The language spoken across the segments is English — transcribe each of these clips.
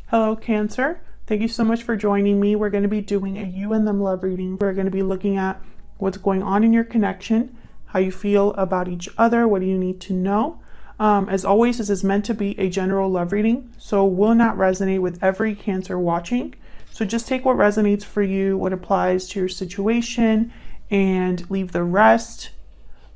Hello, Cancer. Thank you so much for joining me. We're going to be doing a you and them love reading. We're going to be looking at what's going on in your connection, how you feel about each other, what do you need to know. As always, this is meant to be a general love reading, so will not resonate with every Cancer watching. So just take what resonates for you, what applies to your situation, and leave the rest.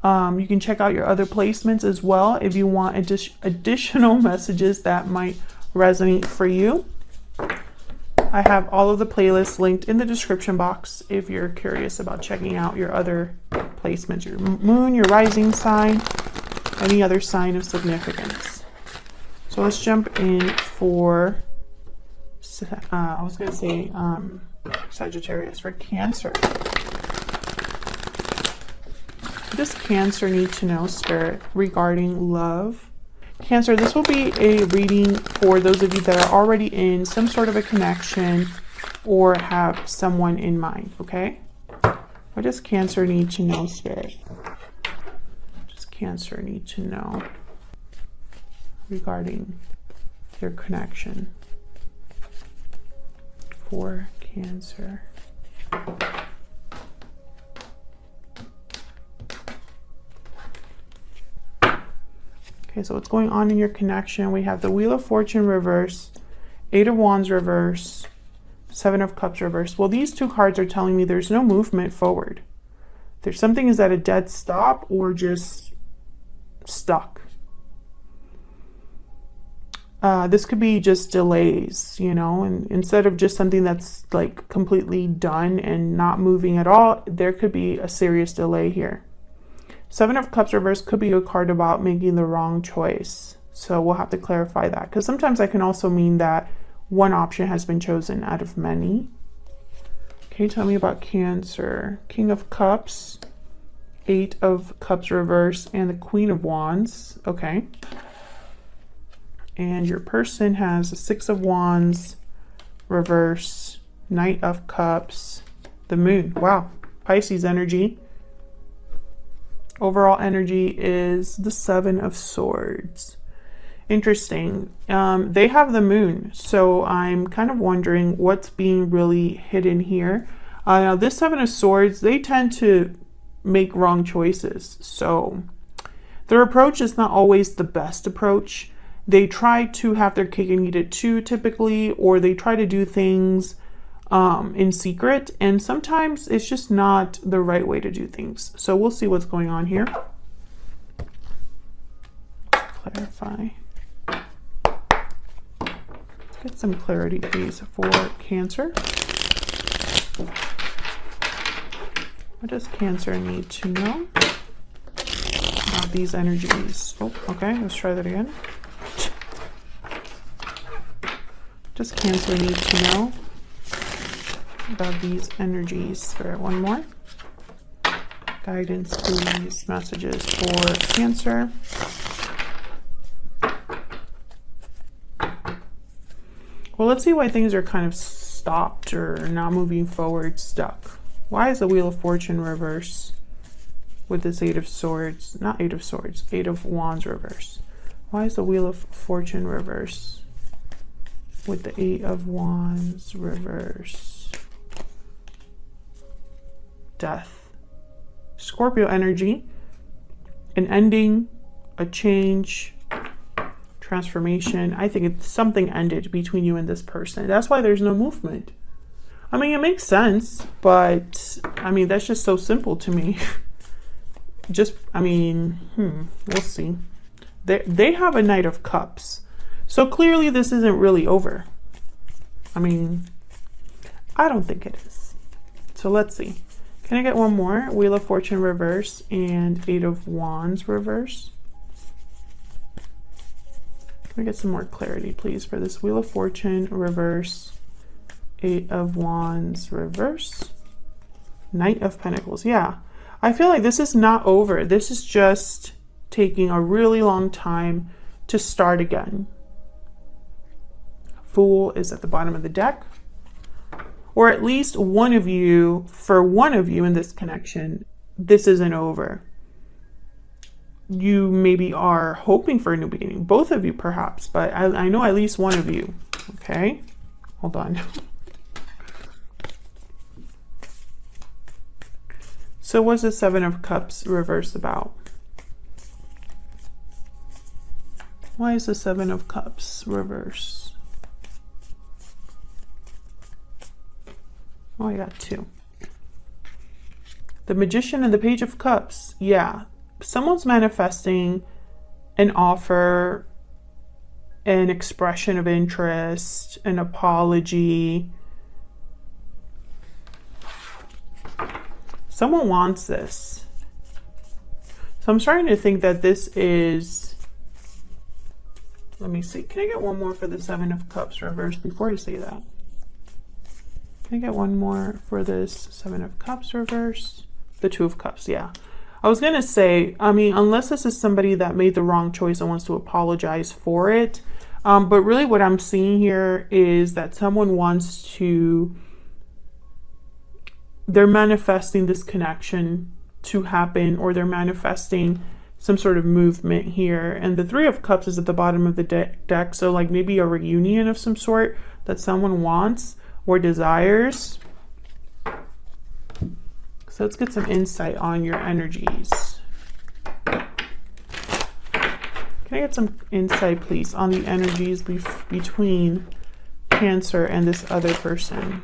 You can check out your other placements as well if you want additional messages that might resonate for you. I have all of the playlists linked in the description box if you're curious about checking out your other placements, your moon, your rising sign, any other sign of significance. So let's jump in for, I was going to say Sagittarius, for Cancer. What does Cancer need to know, Spirit, regarding love? Cancer, this will be a reading for those of you that are already in some sort of a connection or have someone in mind, okay? What does Cancer need to know, Spirit? What does Cancer need to know regarding their connection for Cancer? Okay, so what's going on in your connection? We have the Wheel of Fortune reverse, 8 of Wands reverse, 7 of Cups reverse. Well, these two cards are telling me there's no movement forward. There's something is at a dead stop or just stuck. This could be just delays, you know, and instead of just something that's like completely done and not moving at all, there could be a serious delay here. 7 of Cups reverse could be a card about making the wrong choice. So we'll have to clarify that, because sometimes that can also mean that one option has been chosen out of many. Okay, tell me about Cancer. King of Cups, 8 of Cups reverse, and the Queen of Wands. Okay. And your person has a 6 of Wands reverse, Knight of Cups, the Moon. Wow, Pisces energy. Overall energy is the 7 of Swords. Interesting. They have the Moon, so I'm kind of wondering what's being really hidden here. Now this 7 of Swords, they tend to make wrong choices, so their approach is not always the best approach. They try to have their cake and eat it too, typically, or they try to do things in secret, and sometimes it's just not the right way to do things. So we'll see what's going on here. Clarify. Let's get some clarity, please, for Cancer. What does Cancer need to know about these energies? Oh, okay, let's try that again. What does Cancer need to know about these energies? Spirit, one more. Guidance, please. Messages for Cancer. Well, let's see why things are kind of stopped or not moving forward, stuck. Why is the Wheel of Fortune reverse with this 8 of Swords? Not 8 of Swords, 8 of Wands reverse. Why is the Wheel of Fortune reverse with the 8 of Wands reverse? Death. Scorpio energy, an ending, a change, transformation. I think it's something ended between you and this person. That's why there's no movement. I mean, it makes sense, but I mean, that's just so simple to me. Just, I mean, we'll see. They have a Knight of Cups. So clearly this isn't really over. I mean, I don't think it is. So let's see. Can I get one more? Wheel of Fortune reverse and 8 of Wands reverse. Can we get some more clarity, please, for this Wheel of Fortune reverse, 8 of Wands reverse, Knight of Pentacles. Yeah, I feel like this is not over. This is just taking a really long time to start again. Fool is at the bottom of the deck. Or at least one of you, for one of you in this connection, this isn't over. You maybe are hoping for a new beginning. Both of you perhaps, but I know at least one of you. Okay, hold on. So what's the Seven of Cups reverse about? Why is the Seven of Cups reverse? Oh, I got two. The Magician and the Page of Cups. Yeah, someone's manifesting an offer, an expression of interest, an apology. Someone wants this. So I'm starting to think that this is, let me see. Can I get one more for the Seven of Cups reverse before I say that? Can I get one more for this Seven of Cups reverse? The Two of Cups, yeah. I was going to say, I mean, unless this is somebody that made the wrong choice and wants to apologize for it. But really what I'm seeing here is that someone wants to, they're manifesting this connection to happen, or they're manifesting some sort of movement here. And the Three of Cups is at the bottom of the deck. So like maybe a reunion of some sort that someone wants or desires. So let's get some insight on your energies. Can I get some insight, please, on the energies between Cancer and this other person?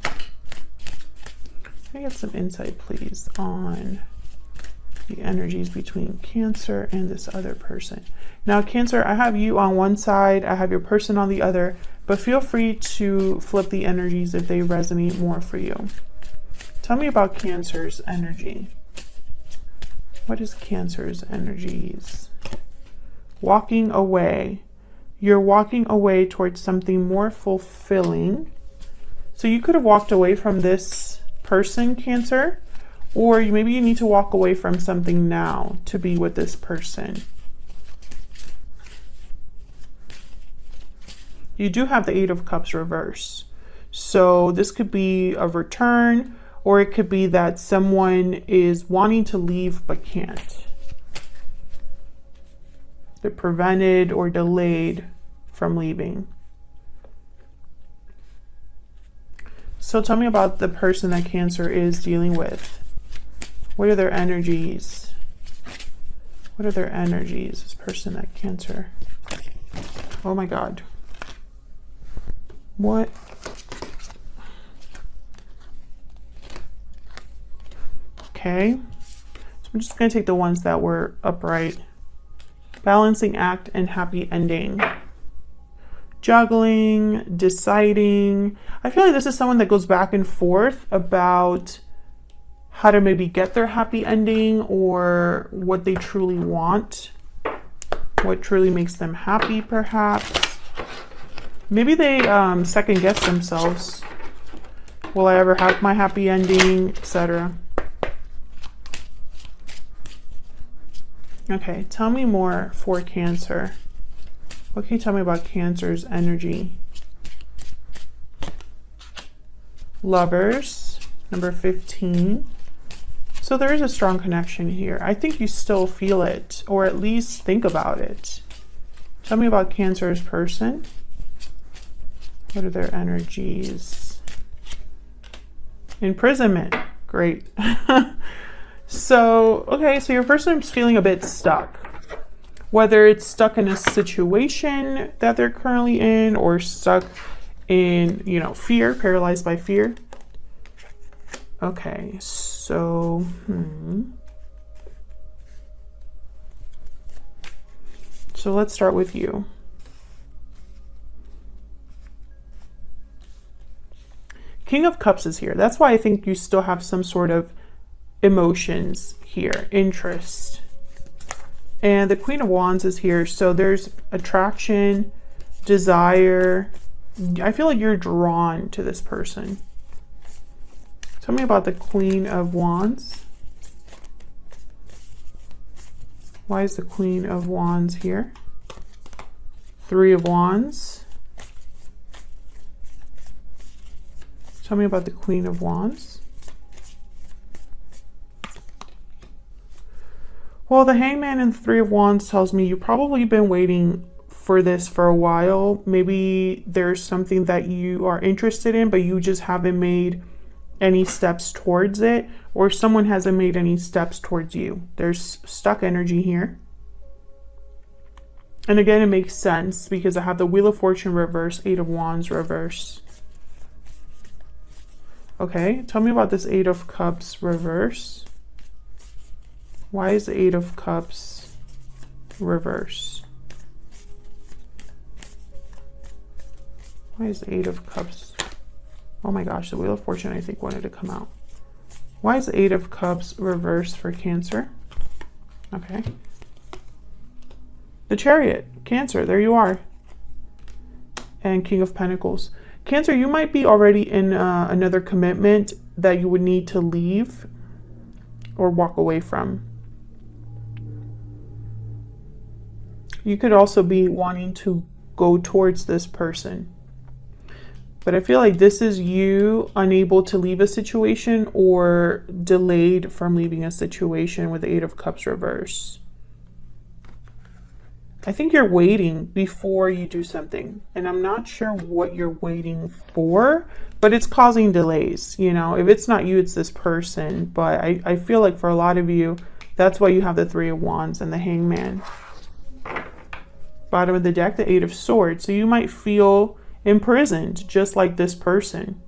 Can I get some insight, please, on the energies between Cancer and this other person? Now, Cancer, I have you on one side, I have your person on the other, but feel free to flip the energies if they resonate more for you. Tell me about Cancer's energy. What is Cancer's energies? Walking away. You're walking away towards something more fulfilling. So you could have walked away from this person, Cancer, or maybe you need to walk away from something now to be with this person. You do have the Eight of Cups reverse. So this could be a return, or it could be that someone is wanting to leave but can't. They're prevented or delayed from leaving. So tell me about the person that Cancer is dealing with. What are their energies? What are their energies, this person that Cancer? Oh my God. What? Okay, so I'm just going to take the ones that were upright. Balancing act and happy ending. Juggling, deciding. I feel like this is someone that goes back and forth about how to maybe get their happy ending, or what they truly want, what truly makes them happy, perhaps. Maybe they second guess themselves. Will I ever have my happy ending, etc. Okay, tell me more for Cancer. What can you tell me about Cancer's energy? Lovers, number 15. So there is a strong connection here. I think you still feel it, or at least think about it. Tell me about Cancer's person. What are their energies? Imprisonment. Great. So, okay, so your person is feeling a bit stuck. Whether it's stuck in a situation that they're currently in, or stuck in, you know, fear, paralyzed by fear. Okay, so, So let's start with you. King of Cups is here. That's why I think you still have some sort of emotions here, interest. And the Queen of Wands is here. So there's attraction, desire. I feel like you're drawn to this person. Tell me about the Queen of Wands. Why is the Queen of Wands here? Three of Wands. Tell me about the Queen of Wands. Well, the Hangman and the Three of Wands tells me you've probably been waiting for this for a while. Maybe there's something that you are interested in, but you just haven't made any steps towards it, or someone hasn't made any steps towards you. There's stuck energy here. And again, it makes sense because I have the Wheel of Fortune reverse, Eight of Wands reverse. Okay, tell me about this Eight of Cups reverse. Why is the Eight of Cups reverse? Why is the Eight of Cups? Oh my gosh, the Wheel of Fortune, I think, wanted to come out. Why is the Eight of Cups reversed for Cancer? Okay. The Chariot, Cancer, there you are. And King of Pentacles. Cancer, you might be already in another commitment that you would need to leave or walk away from. You could also be wanting to go towards this person. But I feel like this is you unable to leave a situation or delayed from leaving a situation with the Eight of Cups reverse. I think you're waiting before you do something. And I'm not sure what you're waiting for, but it's causing delays. You know, if it's not you, it's this person. But I feel like for a lot of you, that's why you have the Three of Wands and the Hangman. Bottom of the deck, the Eight of Swords. So you might feel imprisoned, just like this person.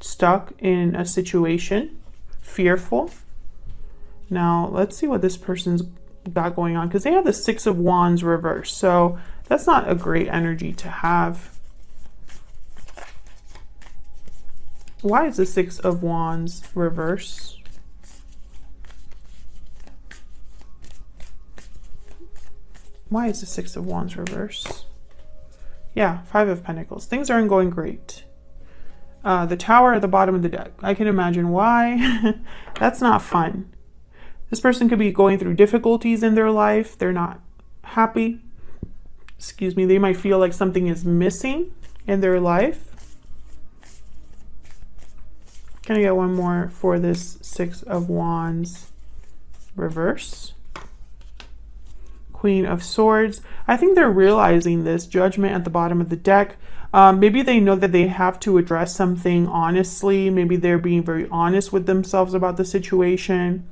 Stuck in a situation, fearful. Now, let's see what this person's got going on, because they have the Six of Wands reversed. So that's not a great energy to have. Why is the Six of Wands reversed? Why is the Six of Wands reversed? Yeah, Five of Pentacles. Things aren't going great. The Tower at the bottom of the deck. I can imagine why. That's not fun. This person could be going through difficulties in their life. They're not happy. Excuse me. They might feel like something is missing in their life. Can I get one more for this Six of Wands reverse? Queen of Swords. I think they're realizing this. Judgment at the bottom of the deck. Maybe they know that they have to address something honestly. Maybe they're being very honest with themselves about the situation.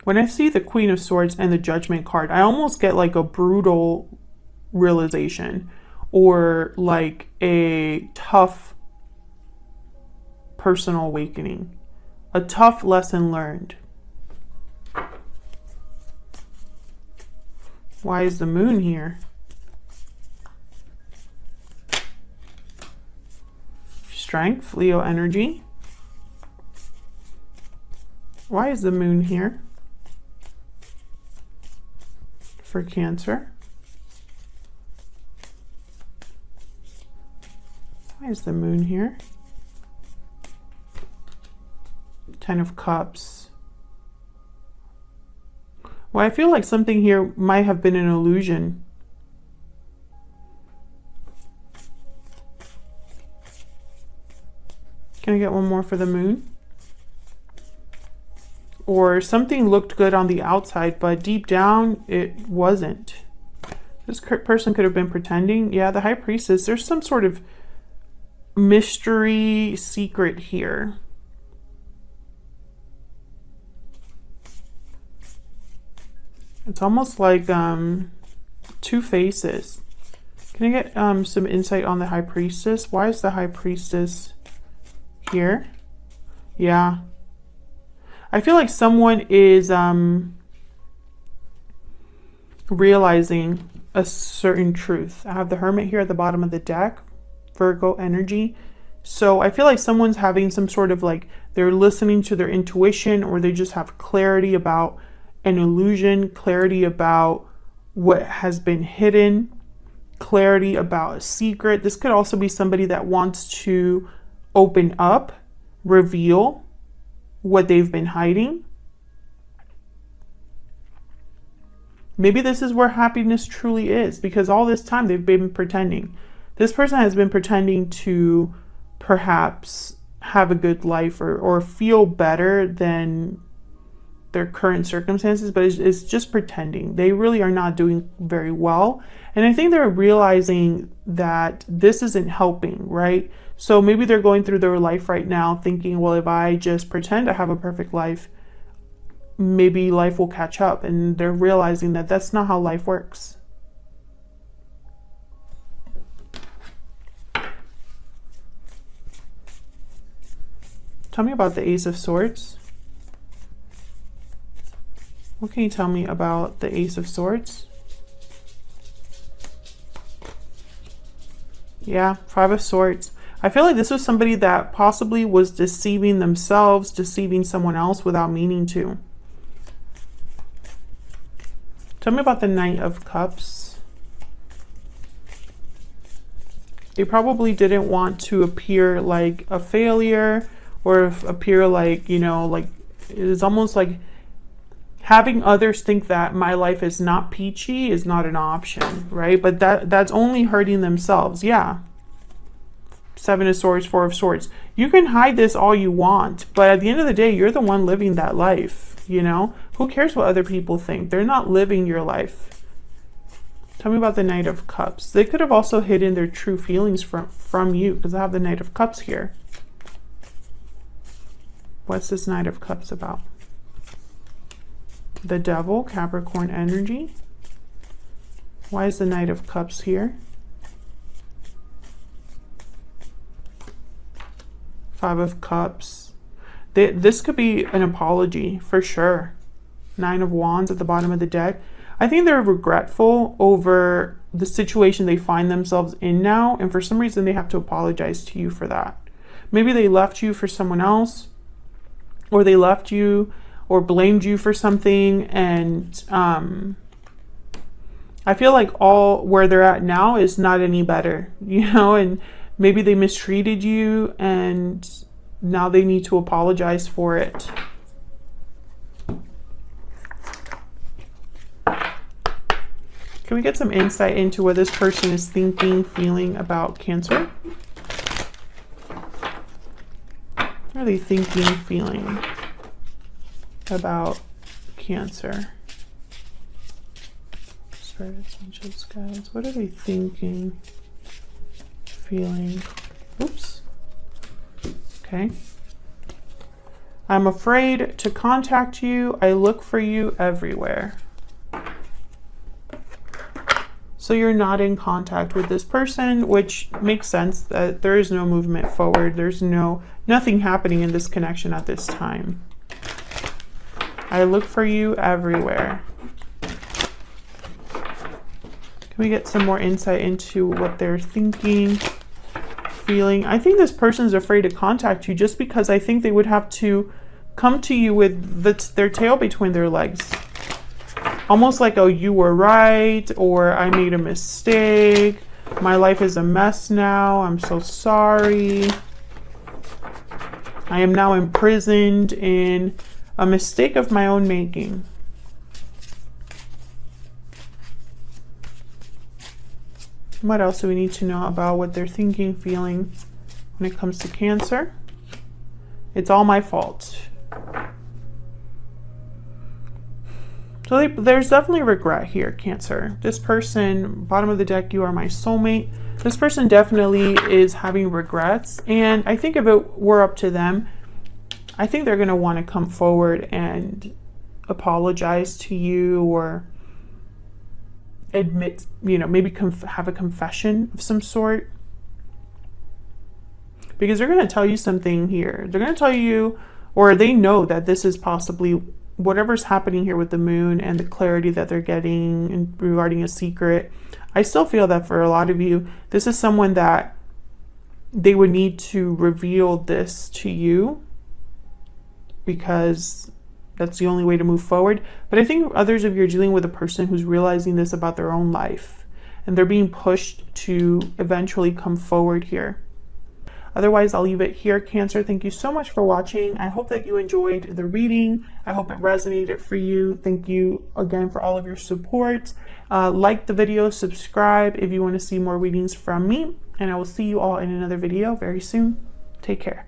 When I see the Queen of Swords and the Judgment card, I almost get like a brutal realization or like a tough personal awakening, a tough lesson learned. Why is the Moon here? Strength, Leo energy. Why is the Moon here? For Cancer. Why is the Moon here? Ten of Cups. Well, I feel like something here might have been an illusion. Can I get one more for the Moon? Or something looked good on the outside, but deep down, it wasn't. This person could have been pretending. Yeah, the High Priestess. There's some sort of mystery secret here. It's almost like two faces. Can I get some insight on the High Priestess? Why is the High Priestess here? Yeah. I feel like someone is realizing a certain truth. I have the Hermit here at the bottom of the deck, Virgo energy. So I feel like someone's having some sort of like, they're listening to their intuition, or they just have clarity about an illusion, clarity about what has been hidden, clarity about a secret. This could also be somebody that wants to open up, reveal what they've been hiding. Maybe this is where happiness truly is, because all this time they've been pretending. This person has been pretending to perhaps have a good life or feel better than their current circumstances, but it's just pretending. They really are not doing very well. And I think they're realizing that this isn't helping, right? So maybe they're going through their life right now thinking, well, if I just pretend to have a perfect life, maybe life will catch up. And they're realizing that that's not how life works. Tell me about the Ace of Swords. What can you tell me about the Ace of Swords? Yeah, Five of Swords. I feel like this was somebody that possibly was deceiving themselves, deceiving someone else without meaning to. Tell me about the Knight of Cups. They probably didn't want to appear like a failure or appear like, you know, like it's almost like having others think that my life is not peachy is not an option, right? But that's only hurting themselves. Yeah. Seven of Swords, Four of Swords. You can hide this all you want, but at the end of the day, you're the one living that life, you know? Who cares what other people think? They're not living your life. Tell me about the Knight of Cups. They could have also hidden their true feelings from you, because I have the Knight of Cups here. What's this Knight of Cups about? The Devil, Capricorn energy. Why is the Knight of Cups here? Five of Cups. This could be an apology for sure. Nine of Wands at the bottom of the deck. I think they're regretful over the situation they find themselves in now, and for some reason they have to apologize to you for that. Maybe they left you for someone else, or they left you or blamed you for something, and I feel like all where they're at now is not any better, you know, and maybe they mistreated you and now they need to apologize for it. Can we get some insight into what this person is thinking, feeling about Cancer? What are they thinking, feeling about Cancer? Spirits, angels, guides. What are they thinking, feeling? Oops. Okay. I'm afraid to contact you. I look for you everywhere. So you're not in contact with this person, which makes sense that there is no movement forward. There's nothing happening in this connection at this time. I look for you everywhere. Can we get some more insight into what they're thinking, feeling? I think this person's afraid to contact you just because I think they would have to come to you with their tail between their legs. Almost like, oh, you were right, or I made a mistake. My life is a mess now. I'm so sorry. I am now imprisoned in a mistake of my own making. What else do we need to know about what they're thinking, feeling when it comes to Cancer? It's all my fault. So there's definitely regret here, Cancer. This person, bottom of the deck, you are my soulmate. This person definitely is having regrets. And I think if it were up to them, I think they're going to want to come forward and apologize to you or admit, you know, maybe have a confession of some sort. Because they're going to tell you something here. They're going to tell you, or they know that this is possibly whatever's happening here with the moon and the clarity that they're getting regarding a secret. I still feel that for a lot of you, this is someone that they would need to reveal this to you because that's the only way to move forward. But I think others of you are dealing with a person who's realizing this about their own life and they're being pushed to eventually come forward here. Otherwise, I'll leave it here, Cancer. Thank you so much for watching. I hope that you enjoyed the reading. I hope it resonated for you. Thank you again for all of your support. Like the video, subscribe if you want to see more readings from me, and I will see you all in another video very soon. Take care.